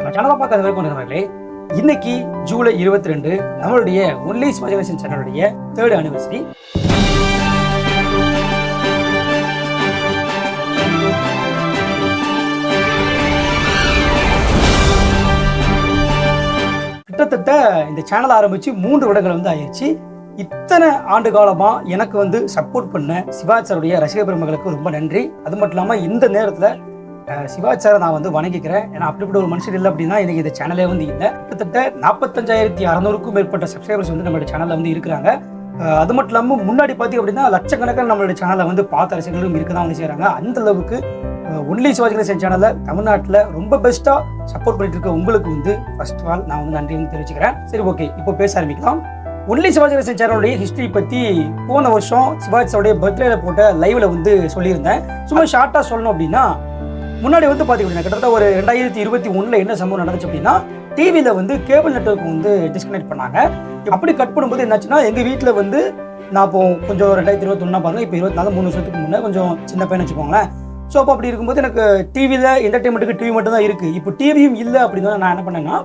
நம்ம சேனலை பார்க்காத விருப்பங்களே, இன்னைக்கு ஜூலை 22 நம்மளுடைய ஒன்லி ஸ்மாஜினேஷன் சேனலுடைய 3rd anniversary. கிட்டத்தட்ட இந்த சேனல் ஆரம்பிச்சு 3 வருடங்கள் ஆயிடுச்சு. இத்தனை ஆண்டு காலமா எனக்கு சப்போர்ட் பண்ண சிவாஜி சாருடைய ரசிக பெருமக்களுக்கு ரொம்ப நன்றி. அது மட்டும் இல்லாம இந்த நேரத்துல சிவாஜி சாரை நான் வணங்கிக்கிறேன். ஏன்னா அப்படிப்பட்ட ஒரு மனுஷன் இல்லை அப்படின்னா இன்னைக்கு இந்த சேனலே இல்லை. கிட்டத்தட்ட 45,600க்கும் மேற்பட்ட சப்ஸ்கிரைபர்ஸ் நம்மளுடைய சேனல்ல இருக்கிறாங்க. அது மட்டும் இல்லாமல் முன்னாடி பார்த்தீங்க அப்படின்னா லட்சக்கணக்கான நம்மளுடைய சேனலை பார்த்த ரசிகர்களும் இருக்கதான் செய்யறாங்க. அந்த அளவுக்கு ஒன்லி சிவாஜி சேனலை தமிழ்நாட்டில் ரொம்ப பெஸ்ட்டாக சப்போர்ட் பண்ணிட்டு இருக்க உங்களுக்கு ஃபர்ஸ்ட் ஆல் நான் நன்றி தெரிவிச்சுக்கிறேன். சரி, ஓகே, இப்போ பேச ஆரம்பிக்கலாம். ஒன்லி சிவாஜி சேனலுடைய ஹிஸ்டரி பற்றி போன வருஷம் சிவாஜி சாருடைய பர்த்டேல போட்ட லைவ்ல சொல்லியிருந்தேன். சும்மா ஷார்ட்டாக சொல்லணும் அப்படின்னா, முன்னாடி பார்த்தீங்கன்னா கிட்டத்தட்ட ஒரு 2021 என்ன சம்பவம் நடந்துச்சு அப்படின்னா, டிவியில் கேபிள் நெட்வொர்க் டிஸ்கனெக்ட் பண்ணாங்க. அப்படி கட் பண்ணும்போது என்னாச்சுன்னா, எங்கள் வீட்டில் நான் இப்போ கொஞ்சம் 2021 பாருங்க, இப்போ 24 3 வருஷத்துக்கு முன்னே கொஞ்சம் சின்ன பையன் வச்சுக்கோங்களேன். ஸோ அப்போ அப்படி இருக்கும்போது எனக்கு டிவியில் என்டர்டைன்மெண்ட்டுக்கு டிவி மட்டும் தான் இருக்குது. இப்போ டிவியும் இல்லை அப்படின்னு நான் என்ன பண்ணேன்னா,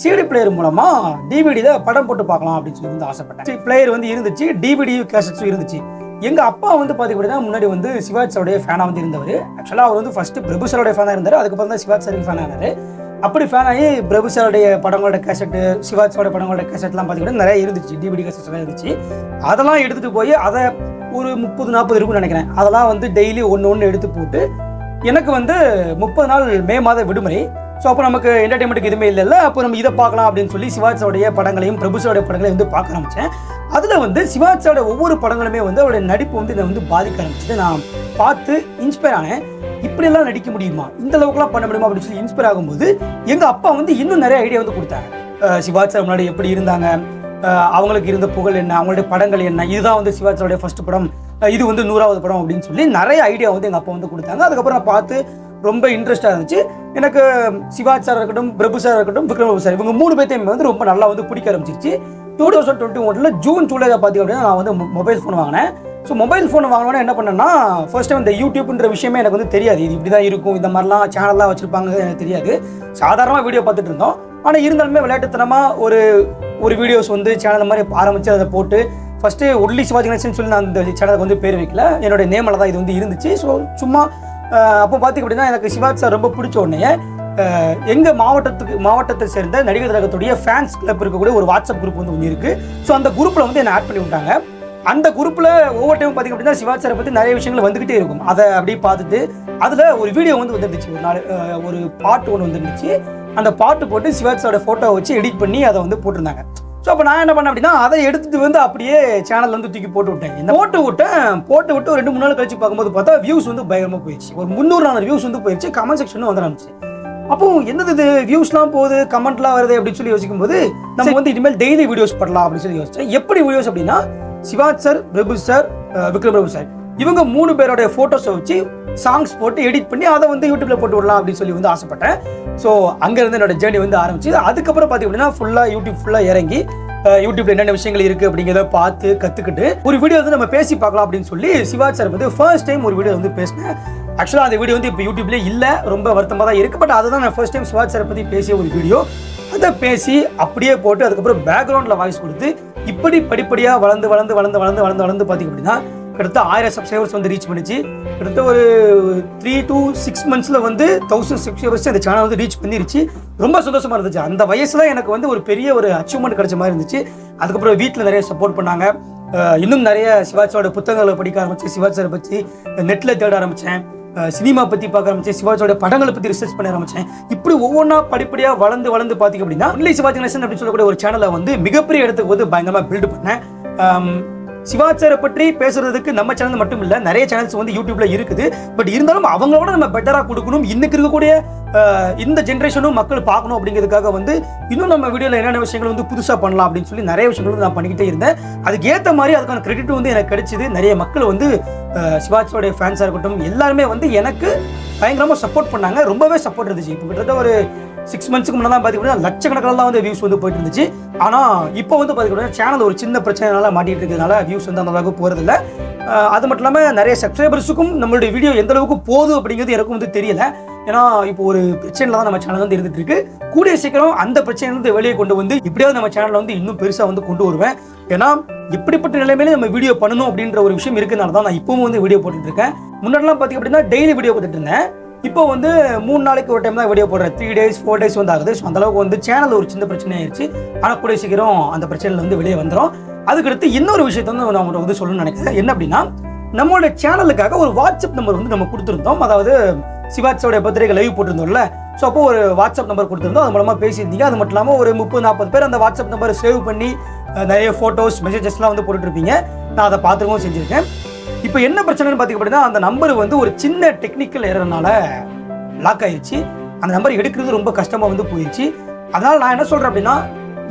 சிடி பிளேயர் மூலமாக டிவிடியில் படம் போட்டு பார்க்கலாம் அப்படின்னு சொல்லி ஆசைப்பட்டேன். பிளேயர் இருந்துச்சு, டிவிடி கேசட்ஸும் இருந்துச்சு. எங்கள் அப்பா பார்த்தீங்கன்னா முன்னாடி சிவாஜி சாருடைய ஃபேனாக இருந்தவர். ஆக்சுவலாக அவர் ஃபர்ஸ்ட் பிரபு சாருடைய ஃபேனாக இருந்தார். அதுக்கப்புறம் தான் சிவாஜி சாருக்கு ஃபேன் ஆனார். அப்படி ஃபேன் ஆகி பிரபு சாருடைய படங்களோட கேசட்டு, சிவாஜி சாருடைய படங்களோட கேசட்லாம் பார்த்தீங்கன்னா நிறைய இருந்துச்சு, டிவிடி கேசட்ஸ்லாம் இருந்துச்சு. அதெல்லாம் எடுத்துகிட்டு போய் அதை ஒரு 30-40 இருக்குன்னு நினைக்கிறேன். அதெல்லாம் டெய்லி ஒன்று எடுத்து போட்டு எனக்கு 30 நாள் மே மாத விடுமுறை. ஸோ அப்போ நமக்கு என்டர்டைன்மெண்ட்டுக்கு எதுவுமே இல்லைல்ல, அப்போ நம்ம இதை பார்க்கலாம் அப்படின்னு சொல்லி சிவாஜி சாருடைய படங்களையும் பிரபு சாருடைய படங்களையும் பார்க்க ஆரம்பித்தேன். அதில் சிவாஜி சாருடைய ஒவ்வொரு படங்களுமே அவருடைய நடிப்பு என்னை பாதிக்க ஆரம்பிச்சது. நான் பார்த்து இன்ஸ்பயர் ஆனேன். இப்படியெல்லாம் நடிக்க முடியுமா, இந்த அளவுக்குலாம் பண்ண முடியுமா அப்படின்னு சொல்லி இன்ஸ்பயர் ஆகும்போது எங்கள் அப்பா இன்னும் நிறைய ஐடியா கொடுத்தாங்க. சிவாஜி சார் முன்னாடி எப்படி இருந்தாங்க, அவங்களுக்கு இருந்த புகழ் என்ன, அவங்களுடைய படங்கள் என்ன, இதுதான் சிவாஜி சாருடைய ஃபர்ஸ்ட் படம், இது 100வது படம் அப்படின்னு சொல்லி நிறைய ஐடியா எங்கள் அப்பா கொடுத்தாங்க. அதுக்கப்புறம் நான் பார்த்து ரொம்ப இன்ட்ரெஸ்டாக இருந்துச்சு. எனக்கு சிவாஜி சார் இருக்கட்டும், பிரபு சார் இருக்கட்டும், விக்ரம் பிரபு சார், இவங்க 3 பேர்த்தையும் ரொம்ப நல்லா பிடிக்க ஆரம்பிச்சிருச்சு. 2021 ஜூன் ஜூலை பார்த்தீங்க அப்படின்னா நான் மொபைல் ஃபோன் வாங்கினேன். ஸோ மொபைல் ஃபோன் வாங்கினோன்னா என்ன பண்ணேன்னா, ஃபர்ஸ்ட் டைம் இந்த யூடியூப்ன்ற விஷயமே எனக்கு தெரியாது. இது இப்படி தான் இருக்கும், இந்த மாதிரிலாம் சேனல்லாம் வச்சுருப்பாங்க எனக்கு தெரியாது. சாதாரணமாக வீடியோ பார்த்துட்டு இருந்தோம். ஆனால் இருந்தாலுமே விளையாட்டுத்தனமாக ஒரு வீடியோஸ் சேனல் மாதிரி ஆரம்பித்து அதை போட்டு ஃபஸ்ட்டு ஒன்லி சிவாஜி கணேசன் சொல்லி நான் அந்த சேனலுக்கு பேர் வைக்கல, என்னுடைய நேமில் தான் இது இருந்துச்சு. ஸோ சும்மா அப்போ பார்த்திங்க அப்படின்னா எனக்கு சிவாஜி சார் ரொம்ப பிடிச்ச உடனே எங்கள் மாவட்டத்தை சேர்ந்த நடிகர் திலகத்துடைய ஃபேன்ஸ் கிளப் இருக்கக்கூடிய ஒரு வாட்ஸ்அப் குரூப் ஒன்று இருக்குது. ஸோ அந்த குரூப்பில் என்னை ஆட் பண்ணி விட்டாங்க. அந்த குரூப்பில் ஒவ்வொரு டைம் பார்த்திங்க அப்படின்னா சிவாஜி சாரை பற்றி நிறைய விஷயங்கள் வந்துக்கிட்டே இருக்கும். அதை அப்படியே பார்த்துட்டு அதில் ஒரு வீடியோ வந்துருந்துச்சு, ஒரு நாள் ஒரு பாட்டு ஒன்று வந்துருந்துச்சு. அந்த பாட்டு போட்டு சிவாஜி சாரோட ஃபோட்டோவை வச்சு எடிட் பண்ணி அதை போட்டிருந்தாங்க. ஸோ அப்போ நான் என்ன பண்ணேன் அப்படின்னா, அதை எடுத்துகிட்டு அப்படியே சேனல் தூக்கி போட்டு விட்டேன். போட்டு விட்டு ஒரு 2-3 நாள் கழிச்சு பார்க்கும்போது பார்த்தா வியூஸ் பயங்கரமாக போயிடுச்சு. ஒரு 300-400 வியூஸ் போயிடுச்சு. கமெண்ட் செக்ஷனும் வந்துருந்துச்சு. அப்போ என்னது இது வியூஸ்லாம் போகுது, கமெண்ட்லாம் வருது அப்படின்னு சொல்லி யோசிக்கும் போது நம்ம இனிமேல் டெய்லி வீடியோஸ் பண்ணலாம் அப்படின்னு சொல்லி யோசிச்சேன். எப்படி வீடியோஸ் அப்படின்னா, சிவாஜி சார், பிரபு சார், விக்ரம் பிரபு சார், இவங்க 3 பேரோட ஃபோட்டோஸை வச்சு சாங்ஸ் போட்டு எடிட் பண்ணி அதை யூடியூப்ல போட்டு விடலாம் அப்படின்னு சொல்லி ஆசைப்பட்டேன். ஸோ அங்கேருந்து என்னோட ஜேர்னி ஆரம்பிச்சு. அதுக்கப்புறம் பார்த்தீங்க அப்படின்னா ஃபுல்லாக யூடியூப் ஃபுல்லாக இறங்கி யூடியூப்ல என்னென்ன விஷயங்கள் இருக்குது அப்படிங்கிறத பார்த்து கற்றுக்கிட்டு ஒரு வீடியோ நம்ம பேசி பார்க்கலாம் அப்படின்னு சொல்லி சிவாஜி சார் ஃபர்ஸ்ட் டைம் ஒரு வீடியோ பேசினேன். ஆக்சுவலாக அந்த வீடியோ இப்போ யூடியூப்லேயே இல்லை, ரொம்ப வருத்தமாக தான் இருக்குது. பட் அதுதான் நான் ஃபர்ஸ்ட் டைம் சிவாஜி சாரை பற்றி பேசிய ஒரு வீடியோ. அதை பேசி அப்படியே போட்டு அதுக்கப்புறம் பேக்ரவுண்டில் வாய்ஸ் கொடுத்து இப்படி படிப்படியாக வளர்ந்து பார்த்திங்க அப்படின்னா கிட்டத்தட்ட 1000 சப்ஸ்கிரைபர்ஸ் ரீச் பண்ணிச்சு. கிட்டத்தட்ட ஒரு 3 to 6 monthsல 1000 சப்ஸ்கிரைபர்ஸ் அந்த சேனல் ரீச் பண்ணிருச்சு. ரொம்ப சந்தோஷமா இருந்துச்சு. அந்த வயசுல எனக்கு ஒரு பெரிய ஒரு அச்சீவ்மெண்ட் கிடைச்ச மாதிரி இருந்துச்சு. அதுக்கப்புறம் வீட்டில் நிறைய சப்போர்ட் பண்ணாங்க. இன்னும் நிறைய சிவாஜியோட புத்தகங்களை படிக்க ஆரம்பிச்சேன், சிவாஜி சாரை பற்றி நெட்டில் தேட ஆரம்பித்தேன், சினிமா பற்றி பார்க்க ஆரம்பிச்சேன், சிவாஜியோட படங்களை பற்றி ரிசர்ச் பண்ண ஆரம்பித்தேன். இப்படி ஒவ்வொன்றா படிப்படியாக வளர்ந்து பார்த்திங்க அப்படின்னா ஒன்லி சிவாஜி கணேசன் அப்படின்னு சொல்லக்கூடிய ஒரு சேனலை மிகப்பெரிய இடத்துக்கு பயங்கரமாக பில்டு பண்ணேன். சிவாஜி சாரை பற்றி பேசுறதுக்கு நம்ம சேனல் மட்டும் இல்லை, நிறைய சேனல்ஸ் யூடியூப்ல இருக்குது. பட் இருந்தாலும் அவங்களோட நம்ம பெட்டராக கொடுக்கணும், இன்னைக்கு இருக்கக்கூடிய இந்த ஜென்ரேஷனும் மக்கள் பார்க்கணும் அப்படிங்கிறதுக்காக இன்னும் நம்ம வீடியோவில் என்னென்ன விஷயங்கள் புதுசாக பண்ணலாம் அப்படின்னு சொல்லி நிறைய விஷயங்கள் நான் பண்ணிக்கிட்டே இருந்தேன். அதுக்கு ஏற்ற மாதிரி அதுக்கான கிரெடிட் எனக்கு கிடைச்சிது. நிறைய மக்கள் சிவாஜியோடைய ஃபேன்ஸாக இருக்கட்டும் எல்லாருமே எனக்கு பயங்கரமாக சப்போர்ட் பண்ணாங்க. ரொம்பவே சப்போர்ட் இருந்துச்சு. இப்போ கிட்டத்தட்ட ஒரு 6 மந்த்ஸ்க்கு முன்னாடி பார்த்தீங்கன்னா லட்சக்கணக்கில் வந்து வியூஸ் வந்து போயிட்டு இருந்துச்சு. ஆனால் இப்போ வந்து பார்த்தீங்கன்னா சேனல் ஒரு சின்ன பிரச்சனைனால மாட்டிட்டு இருக்கிறதுனால வியூஸ் வந்து அந்த அளவுக்கு போகிறதில்ல. அது மட்டும் இல்லாமல் நிறைய சப்ஸ்கிரைபர்ஸுக்கும் நம்மளுடைய வீடியோ எந்த அளவுக்கு போகுது அப்படிங்கிறது எனக்கும் வந்து தெரியல. ஏன்னா இப்போ ஒரு பிரச்சனையில் தான் நம்ம சேனல் வந்து இருந்துட்டு இருக்கு. கூடிய சீக்கிரம் அந்த பிரச்சனையிலிருந்து வெளியே கொண்டு வந்து இப்படியாவது நம்ம சேனலை வந்து இன்னும் பெருசாக வந்து கொண்டு வருவேன். ஏன்னா இப்படிப்பட்ட நிலைமையில நம்ம வீடியோ பண்ணணும் அப்படின்ற ஒரு விஷயம் இருக்கிறதுனால தான் நான் இப்பவும் வந்து வீடியோ போட்டுட்டு இருக்கேன். முன்னாடிலாம் பார்த்தீங்க அப்படின்னா டெய்லி வீடியோ போட்டுட்டு இருந்தேன். இப்போ வந்து 3 நாளைக்கு ஒரு டைம் தான் வீடியோ போடுறேன். 3 days 4 days வந்து ஆகுது. ஸோ அந்த அளவுக்கு வந்து சேனல் ஒரு சின்ன பிரச்சனை ஆயிடுச்சு. ஆனால் கூடிய சீக்கிரம் அந்த பிரச்சனையில வந்து வெளியே வந்துடும். அதுக்கடுத்து இன்னொரு விஷயத்த வந்து நான் உங்கள்கிட்ட வந்து சொல்லணும்னு நினைக்கிறேன். என்ன அப்படின்னா, நம்மளோட சேனலுக்காக ஒரு வாட்ஸ்அப் நம்பர் வந்து நம்ம கொடுத்துருந்தோம். அதாவது சிவாஜியோட பர்த்டேக்கு லைவ் போட்டிருந்தோம்ல. ஸோ அப்போ ஒரு வாட்ஸ்அப் நம்பர் கொடுத்துருந்தோம். அது மூலமாக பேசியிருந்தீங்க. அது மட்டும் இல்லாமல் ஒரு 30-40 பேர் அந்த வாட்ஸ்அப் நம்பரை சேவ் பண்ணி நிறைய ஃபோட்டோஸ் மெசேஜஸ்லாம் வந்து போட்டுட்ருப்பீங்க. நான் அதை பார்த்துக்கவும் செஞ்சுருக்கேன். இப்போ என்ன பிரச்சனைன்னு பார்த்தீங்க அப்படின்னா, அந்த நம்பர் வந்து ஒரு சின்ன டெக்னிக்கல் எரர்னால லாக் ஆயிடுச்சு. அந்த நம்பர் எடுக்கிறது ரொம்ப கஷ்டமாக வந்து போயிடுச்சு. அதனால் நான் என்ன சொல்கிறேன் அப்படின்னா,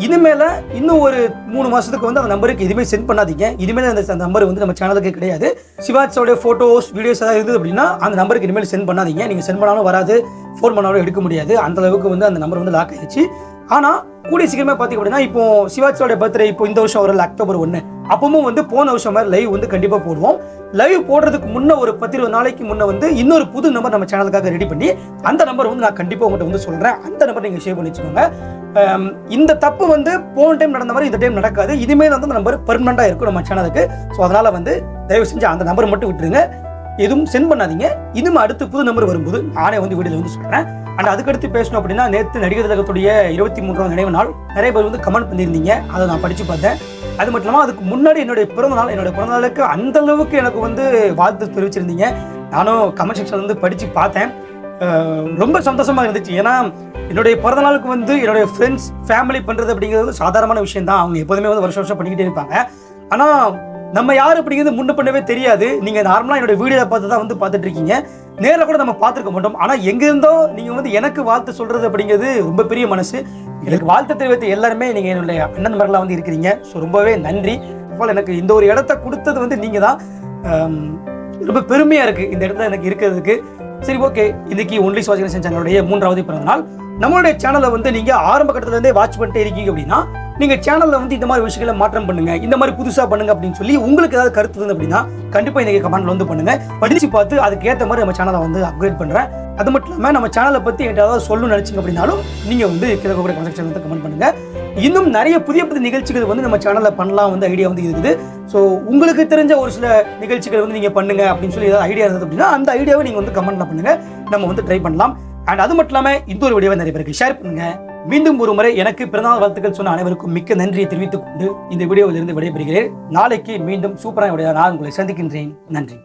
இனிமேல் இன்னும் ஒரு 3 மாதத்துக்கு வந்து அந்த நம்பருக்கு எதுவுமே சென்ட் பண்ணாதீங்க. இனிமேல் அந்த நம்பர் வந்து நம்ம சேனலுக்கு கிடையாது. சிவாஜியோட ஃபோட்டோஸ் வீடியோஸ் ஏதாவது இருக்குது அப்படின்னா அந்த நம்பருக்கு இனிமேல் சென்ட் பண்ணாதீங்க. நீங்கள் சென்ட் பண்ணாலும் வராது, ஃபோன் பண்ணாலும் எடுக்க முடியாது. அந்த அளவுக்கு வந்து அந்த நம்பர் வந்து லாக் ஆயிடுச்சு. ஆனால் கூடிய சீக்கிரமே பார்த்தீங்க அப்படின்னா, இப்போ சிவாஜியோட பர்த்டே இப்போ இந்த வருஷம் வரல October 1, அப்பவும் வந்து போன வருஷம் மாதிரி லைவ் வந்து கண்டிப்பாக போடுவோம். லைவ் போடுறதுக்கு முன்னே ஒரு 10-20 நாளைக்கு முன்னே வந்து இன்னொரு புது நம்பர் நம்ம சேனலுக்காக ரெடி பண்ணி அந்த நம்பர் வந்து நான் கண்டிப்பாக உங்கள்கிட்ட வந்து சொல்கிறேன். அந்த நம்பர் நீங்கள் சேவ் பண்ணி வச்சுக்கோங்க. இந்த தப்பு வந்து போன டைம் நடந்த மாதிரி இந்த டைம் நடக்காது. இனிமேல் வந்து அந்த நம்பர் பெர்மனண்டாக இருக்கும் நம்ம சேனலுக்கு. ஸோ அதனால் வந்து தயவு செஞ்சு அந்த நம்பர் மட்டும் விட்டுருங்க, எதுவும் சென்ட் பண்ணாதீங்க. இனிமே அடுத்து புது நம்பர் வரும்போது நானே வந்து வீடியோவில் வந்து சொல்கிறேன். அண்ட் அதுக்கடுத்து பேசணும் அப்படின்னா, நேற்று நடிகர் திலகத்துடைய 23ஆம் நினைவு நாள் நிறைய பேர் வந்து கமெண்ட் பண்ணியிருந்தீங்க. அதை நான் படித்து பார்த்தேன். அது மட்டும் இல்லாமல் அதுக்கு முன்னாடி என்னுடைய பிறந்தநாளுக்கு அந்த அளவுக்கு எனக்கு வந்து வாழ்த்து தெரிவிச்சிருந்தீங்க. நானும் கமெண்ட் செக்ஷன் வந்து படித்து பார்த்தேன். ரொம்ப சந்தோஷமாக இருந்துச்சு. ஏன்னா என்னுடைய பிறந்தநாளுக்கு வந்து என்னுடைய ஃப்ரெண்ட்ஸ் ஃபேமிலி பண்ணுறது அப்படிங்கிறது வந்து சாதாரணமான விஷயம் தான். அவங்க எப்போதுமே வந்து வருஷம் பண்ணிக்கிட்டே இருப்பாங்க. ஆனால் நம்ம யார் அப்படிங்கிறது முன்ன பண்ணவே தெரியாது. நீங்கள் நார்மலாக என்னோட வீடியோவை பார்த்து தான் வந்து பார்த்துட்டு இருக்கீங்க. நேரில் கூட நம்ம பார்த்துருக்க மாட்டோம். ஆனால் எங்கேருந்தோ நீங்கள் வந்து எனக்கு வாழ்த்து சொல்கிறது அப்படிங்கிறது ரொம்ப பெரிய மனசு. எனக்கு வாழ்த்து தெரிவித்த எல்லாருமே நீங்கள் என்னுடைய அண்ணன் மகளாக வந்து இருக்கிறீங்க. ஸோ ரொம்பவே நன்றி. எனக்கு இந்த ஒரு இடத்த கொடுத்தது வந்து நீங்கள் தான். ரொம்ப பெருமையாக இருக்குது இந்த இடத்துல எனக்கு இருக்கிறதுக்கு. சரி, ஓகே. இன்னைக்கு ஒன்லி சிவாஜி கணேசன் சேனலுடைய 3வது பிறந்த நாள். நம்மளுடைய சேனலை வந்து நீங்கள் ஆரம்ப கட்டத்துலேருந்தே வாட்ச் பண்ணிட்டே இருக்கீங்க அப்படின்னா, நீங்கள் சேனலில் வந்து இந்த மாதிரி விஷயங்களை மாற்றம் பண்ணுங்க, இந்த மாதிரி புதுசாக பண்ணுங்க அப்படின்னு சொல்லி உங்களுக்கு ஏதாவது கருத்து இருந்து அப்படின்னா கண்டிப்பாக இன்றைக்கி கமெண்ட்ல வந்து பண்ணுங்க. படித்து பார்த்து அதுக்கேற்ற மாதிரி நம்ம சேனலை வந்து அப்கிரேட் பண்ணுறேன். அது மட்டும் இல்லாமல் நம்ம சேனலை பற்றி ஏதாவது சொல்லணும்னு நினச்சிங்க அப்படின்னாலும் நீங்கள் வந்து கீழே கூட கமெண்ட் செக்ஷன் வந்து கமெண்ட் பண்ணுங்க. இன்னும் நிறைய புதிய நிகழ்ச்சிகள் வந்து நம்ம சேனலில் பண்ணலாம் வந்து ஐடியா வந்து இருக்குது. ஸோ உங்களுக்கு தெரிஞ்ச ஒரு சில நிகழ்ச்சிகள் வந்து நீங்கள் பண்ணுங்க அப்படின்னு சொல்லி ஏதாவது ஐடியா இருந்தது அப்படின்னா அந்த ஐடியாவை நீங்கள் வந்து கமெண்ட்ல பண்ணுங்க, நம்ம வந்து ட்ரை பண்ணலாம். அண்ட் அது மட்டும் இல்லாமல் இந்த ஒரு வீடியோவை நிறைய பேருக்கு ஷேர் பண்ணுங்க. மீண்டும் ஒரு முறை எனக்கு பிறந்தநாள் வாழ்த்துக்கள் சொன்ன அனைவருக்கும் மிக்க நன்றியை தெரிவித்துக் கொண்டு இந்த வீடியோவிலிருந்து விடைபெறுகிறேன். நாளைக்கு மீண்டும் சூப்பரான வீடியோவில் நான் உங்களை சந்திக்கின்றேன். நன்றி.